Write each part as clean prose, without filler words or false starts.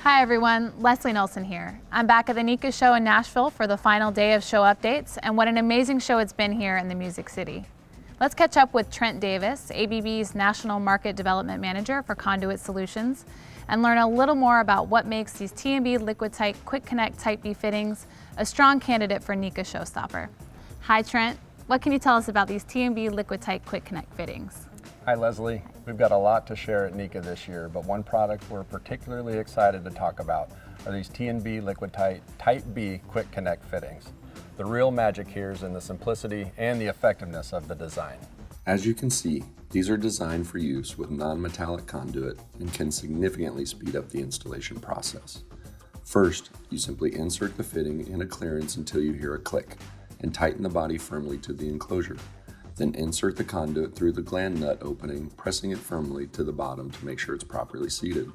Hi everyone, Leslie Nelson here. I'm back at the NECA show in Nashville for the final day of show updates, and what an amazing show it's been here in the Music City. Let's catch up with Trent Davis, ABB's National Market Development Manager for Conduit Solutions, and learn a little more about what makes these T&B Liquidtight Quick-Connect Type B fittings a strong candidate for NECA Showstopper. Hi Trent, what can you tell us about these T&B Liquidtight Quick-Connect fittings? Hi Leslie, we've got a lot to share at NECA this year, but one product we're particularly excited to talk about are these T&B Liquidtight Type B Quick-Connect fittings. The real magic here is in the simplicity and the effectiveness of the design. As you can see, these are designed for use with non-metallic conduit and can significantly speed up the installation process. First, you simply insert the fitting in a clearance until you hear a click and tighten the body firmly to the enclosure. Then insert the conduit through the gland nut opening, pressing it firmly to the bottom to make sure it's properly seated.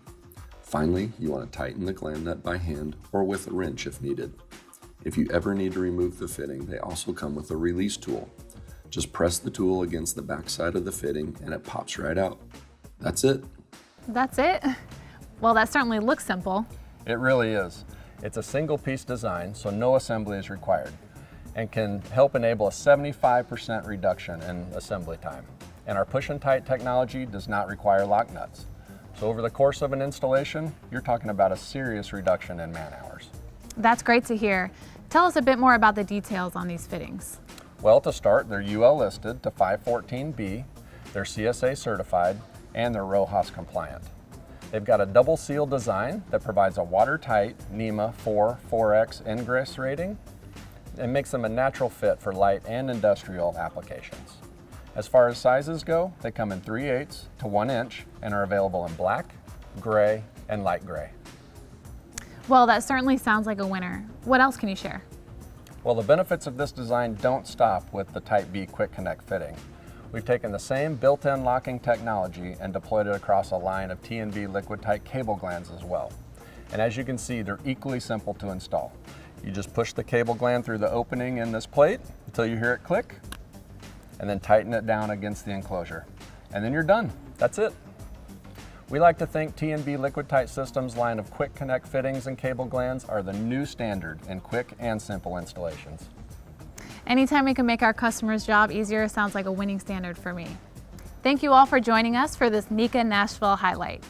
Finally, you want to tighten the gland nut by hand or with a wrench if needed. If you ever need to remove the fitting, they also come with a release tool. Just press the tool against the back side of the fitting and it pops right out. That's it. That's it? Well, that certainly looks simple. It really is. It's a single piece design, so no assembly is required, and can help enable a 75% reduction in assembly time. And our push and tight technology does not require lock nuts. So over the course of an installation, you're talking about a serious reduction in man hours. That's great to hear. Tell us a bit more about the details on these fittings. Well, to start, they're UL listed to 514B, they're CSA Certified, and they're RoHS Compliant. They've got a double seal design that provides a watertight NEMA 4x ingress rating and makes them a natural fit for light and industrial applications. As far as sizes go, they come in 3/8 to 1 inch and are available in black, gray, and light gray. Well, that certainly sounds like a winner. What else can you share? Well, the benefits of this design don't stop with the Type B Quick Connect fitting. We've taken the same built-in locking technology and deployed it across a line of T&B Liquidtight cable glands as well. And as you can see, they're equally simple to install. You just push the cable gland through the opening in this plate until you hear it click, and then tighten it down against the enclosure. And then you're done. That's it. We like to think T&B Liquidtight Systems line of Quick Connect fittings and cable glands are the new standard in quick and simple installations. Anytime we can make our customers' job easier sounds like a winning standard for me. Thank you all for joining us for this NECA Nashville highlight.